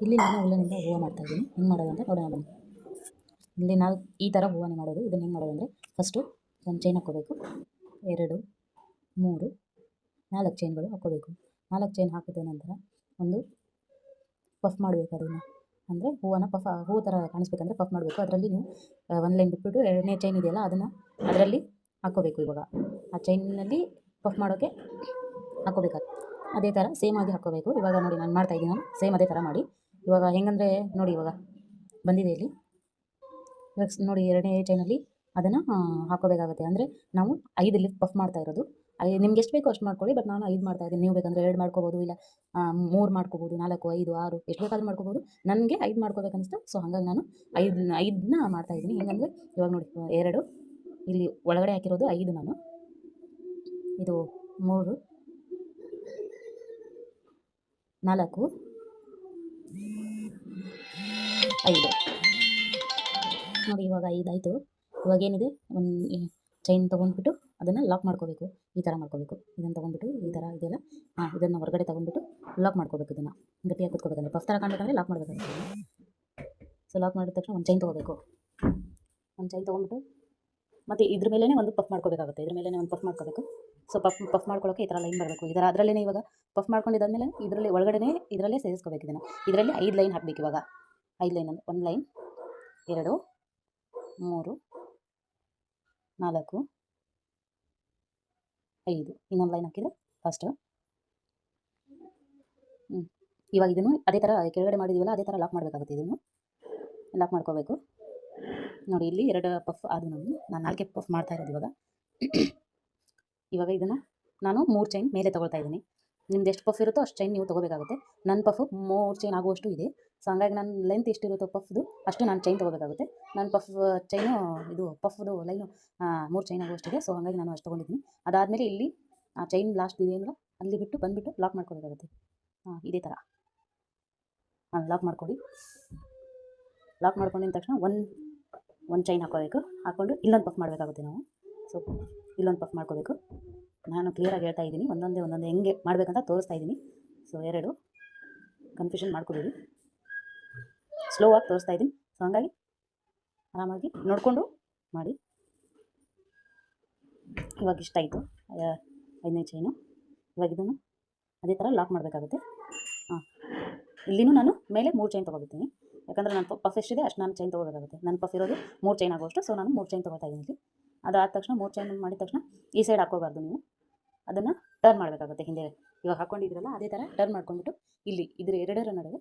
ಇಲ್ಲಿ ನಾನು ಉಲ್ಲನಿಂದ ಹೂವು ಮಾಡ್ತಾಯಿದ್ದೀನಿ. ಹೆಂಗೆ ಮಾಡೋದು ಅಂತ ನೋಡೋಣ ಬನ್ನಿ. ಇಲ್ಲಿ ನಾವು ಈ ಥರ ಹೂವನ್ನೇ ಮಾಡೋದು. ಇದನ್ನು ಹೆಂಗೆ ಮಾಡೋದು ಅಂದರೆ ಫಸ್ಟು ಒಂದು ಚೈನ್ ಹಾಕ್ಕೋಬೇಕು. 2, 3, 4 ಚೈನ್ಗಳು ಹಾಕ್ಕೋಬೇಕು. 4 ಚೈನ್ ಹಾಕಿದ ನಂತರ ಒಂದು ಪಫ್ ಮಾಡಬೇಕು ಅದನ್ನು. ಅಂದರೆ ಹೂವನ್ನ ಹೂವು ಥರ ಕಾಣಿಸ್ಬೇಕಂದ್ರೆ ಪಫ್ ಮಾಡಬೇಕು. ಅದರಲ್ಲಿ ನೀವು ಒಂದು ಲೈನ್ ಬಿಟ್ಬಿಟ್ಟು ಎರಡನೇ ಚೈನ್ ಇದೆಯಲ್ಲ ಅದನ್ನು ಅದರಲ್ಲಿ ಹಾಕ್ಕೋಬೇಕು. ಇವಾಗ ಆ ಚೈನಲ್ಲಿ ಪಫ್ ಮಾಡೋಕ್ಕೆ ಹಾಕ್ಕೋಬೇಕಾಗ್ತದೆ. ಅದೇ ಥರ ಸೇಮಾಗಿ ಹಾಕ್ಕೋಬೇಕು. ಇವಾಗ ನೋಡಿ ನಾನು ಮಾಡ್ತಾಯಿದ್ದೀನಲ್ಲ, ಸೇಮ್ ಅದೇ ಥರ ಮಾಡಿ. ಇವಾಗ ಹೆಂಗಂದರೆ ನೋಡಿ, ಇವಾಗ ಬಂದಿದೆ ಇಲ್ಲಿ. ಇವಾಗ ನೋಡಿ ಎರಡನೇ ಚೈನಲ್ಲಿ ಅದನ್ನು ಹಾಕ್ಕೋಬೇಕಾಗುತ್ತೆ. ಅಂದರೆ ನಾವು 5 ಲಿಫ್ಟ್ ಪಫ್ ಮಾಡ್ತಾ ಇರೋದು. ನಿಮ್ಗೆ ಎಷ್ಟು ಬೇಕೋ ಅಷ್ಟು ಮಾಡ್ಕೊಳ್ಳಿ. ಬಟ್ ನಾನು 5 ಮಾಡ್ತಾಯಿದ್ದೀನಿ. ನೀವು ಬೇಕಂದರೆ 2 ಮಾಡ್ಕೋಬೋದು, ಇಲ್ಲ 3 ಮಾಡ್ಕೋಬೋದು, 4, 5, 6 ಎಷ್ಟು ಬೇಕಾದ್ರೂ ಮಾಡ್ಕೋಬೋದು. ನನಗೆ 5 ಮಾಡ್ಕೋಬೇಕು ಅನಿಸ್ತು. ಸೊ ಹಾಗಾಗಿ ನಾನು 5ನ ಮಾಡ್ತಾಯಿದ್ದೀನಿ. ಹೆಂಗಂದರೆ ಇವಾಗ ನೋಡಿ 2 ಇಲ್ಲಿ ಒಳಗಡೆ ಹಾಕಿರೋದು 5 ನಾನು. ಇದು 3, 4, 5 ನೋಡಿ. ಇವಾಗ 5 ಆಯಿತು. ಇವಾಗ ಏನಿದೆ ಒಂದು ಚೈನ್ ತೊಗೊಂಡ್ಬಿಟ್ಟು ಅದನ್ನು ಲಾಕ್ ಮಾಡ್ಕೋಬೇಕು. ಈ ಥರ ಮಾಡ್ಕೋಬೇಕು. ಇದನ್ನು ತೊಗೊಂಡ್ಬಿಟ್ಟು ಈ ಥರ ಇದೆಯಲ್ಲ, ಇದನ್ನು ಹೊರಗಡೆ ತೊಗೊಂಡ್ಬಿಟ್ಟು ಲಾಕ್ ಮಾಡ್ಕೋಬೇಕು. ಇದನ್ನು ಗಟ್ಟಿಯಾಗಿ ಕುತ್ಕೋಬೇಕಂದ್ರೆ ಪಫ್ ಥರ ಕಾಣಬೇಕಂದ್ರೆ ಲಾಕ್ ಮಾಡಬೇಕಾಗುತ್ತೆ. ಸೊ ಲಾಕ್ ಮಾಡಿದ ತಕ್ಷಣ ಒಂದು ಚೈನ್ ತೊಗೋಬೇಕು. ಒಂದು ಚೈನ್ ತೊಗೊಂಡ್ಬಿಟ್ಟು ಮತ್ತು ಇದ್ರ ಮೇಲೇ ಒಂದು ಪಫ್ ಮಾಡ್ಕೋಬೇಕಾಗುತ್ತೆ. ಇದ್ರ ಮೇಲೇ ಒಂದು ಪಫ್ ಮಾಡ್ಕೋಬೇಕು. ಸೊ ಪಫ್ ಮಾಡ್ಕೊಳ್ಳೋಕೆ ಈ ಥರ ಲೈನ್ ಬರಬೇಕು. ಅದರಲ್ಲೇ ಇವಾಗ ಪಫ್ ಮಾಡ್ಕೊಂಡಿದ್ದಾದಮೇಲೆ ಇದರಲ್ಲಿ ಒಳಗಡೆ ಇದರಲ್ಲೇ ಸೇರಿಸ್ಕೋಬೇಕು. ಇದರಲ್ಲಿ 5 ಲೈನ್ ಹಾಕಬೇಕು. ಇವಾಗ 5 ಲೈನ್ ಅಂದರೆ 1 ಲೈನ್, 2, 3, 4, 5 ಇನ್ನೊಂದು ಲೈನ್ ಹಾಕಿದರೆ ಫಸ್ಟು. ಇವಾಗ ಇದನ್ನು ಅದೇ ಥರ ಕೆಳಗಡೆ ಮಾಡಿದ್ದೀವಲ್ಲ ಅದೇ ಥರ ಲಾಕ್ ಮಾಡಬೇಕಾಗುತ್ತೆ. ಇದನ್ನು ಲಾಕ್ ಮಾಡ್ಕೋಬೇಕು. ನೋಡಿ ಇಲ್ಲಿ 2 ಪಫ್ ಆದವು. ನಾನು 4 ಪಫ್ ಮಾಡ್ತಾ ಇರೋದು ಇವಾಗ. ಇವಾಗ ಇದನ್ನು ನಾನು 3 ಚೈನ್ ಮೇಲೆ ತೊಗೊಳ್ತಾ ಇದ್ದೀನಿ. ನಿಮ್ದು ಎಷ್ಟು ಪಫ್ ಇರುತ್ತೋ ಅಷ್ಟು ಚೈನ್ ನೀವು ತೊಗೋಬೇಕಾಗುತ್ತೆ. ನನ್ನ ಪಫು 3 ಚೈನ್ ಆಗುವಷ್ಟು ಇದೆ. ಸೊ ಹಂಗಾಗಿ ನನ್ನ ಲೆಂತ್ ಎಷ್ಟಿರುತ್ತೋ ಪಫ್ದು ಅಷ್ಟು ನಾನು ಚೈನ್ ತೊಗೋಬೇಕಾಗುತ್ತೆ. ನನ್ನ ಚೈನು ಇದು ಪಫ್ದು ಲೈನು 3 ಚೈನ್ ಆಗುವಷ್ಟಿದೆ. ಸೊ ಹಾಗಾಗಿ ನಾನು ಅಷ್ಟು ತೊಗೊಂಡಿದ್ದೀನಿ. ಅದಾದಮೇಲೆ ಇಲ್ಲಿ ಆ ಚೈನ್ ಲಾಸ್ಟ್ ಇದೆ ಅಂದ್ರೆ ಅಲ್ಲಿ ಬಂದುಬಿಟ್ಟು ಲಾಕ್ ಮಾಡ್ಕೋಬೇಕಾಗುತ್ತೆ. ಇದೇ ಥರ ಲಾಕ್ ಮಾಡ್ಕೊಳ್ಳಿ. ಲಾಕ್ ಮಾಡ್ಕೊಂಡಿದ ತಕ್ಷಣ ಒಂದು ಚೈನ್ ಹಾಕ್ಕೋಬೇಕು. ಹಾಕ್ಕೊಂಡು ಇಲ್ಲೊಂದು ಪಫ್ ಮಾಡಬೇಕಾಗುತ್ತೆ ನಾವು. ಸೊ ಇಲ್ಲೊಂದು ಪಫ್ ಮಾಡ್ಕೋಬೇಕು. ನಾನು ಕ್ಲಿಯರಾಗಿ ಹೇಳ್ತಾ ಇದ್ದೀನಿ. ಒಂದೊಂದೇ ಹೆಂಗೆ ಮಾಡಬೇಕಂತ ತೋರಿಸ್ತಾ ಇದ್ದೀನಿ. ಸೊ 2 ಕನ್ಫ್ಯೂಷನ್ ಮಾಡ್ಕೋಬೇಡಿ. ಸ್ಲೋ ಆಗಿ ತೋರಿಸ್ತಾ ಇದ್ದೀನಿ. ಸೊ ಹಾಗಾಗಿ ಆರಾಮಾಗಿ ನೋಡಿಕೊಂಡು ಮಾಡಿ. ಇವಾಗ ಇಷ್ಟ ಆಯಿತು 5ನೇ ಚೈನು. ಇವಾಗ ಇದನ್ನು ಅದೇ ಥರ ಲಾಕ್ ಮಾಡಬೇಕಾಗುತ್ತೆ. ಇಲ್ಲಿನೂ ನಾನು ಮೇಲೆ 3 ಚೈನ್ ತೊಗೊಳ್ತೀನಿ. ಯಾಕಂದರೆ ನಾನು ಪಫ್ ಎಷ್ಟಿದೆ ಅಷ್ಟು ನಾನು ಚೈನ್ ತೊಗೋಬೇಕಾಗುತ್ತೆ. ನನ್ನ ಪಫ್ ಇರೋದು 3 ಚೈನ್ ಆಗುವಷ್ಟು. ಸೊ ನಾನು 3 ಚೈನ್ ತೊಗೊಳ್ತಾ ಇದ್ದೀನಿ ಇಲ್ಲಿ. ಅದಾದ ತಕ್ಷಣ 3 ಚೈನ್ ಮಾಡಿದ ತಕ್ಷಣ ಈ ಸೈಡ್ ಹಾಕ್ಕೋಬಾರ್ದು ನೀವು. ಅದನ್ನು ಟರ್ನ್ ಮಾಡಬೇಕಾಗುತ್ತೆ ಹಿಂದೆ. ಇವಾಗ ಹಾಕ್ಕೊಂಡಿದ್ದೀರಲ್ಲ ಅದೇ ಥರ ಟರ್ನ್ ಮಾಡ್ಕೊಂಡ್ಬಿಟ್ಟು ಇಲ್ಲಿ ಇದ್ರ 2ರ ನಡುವೆ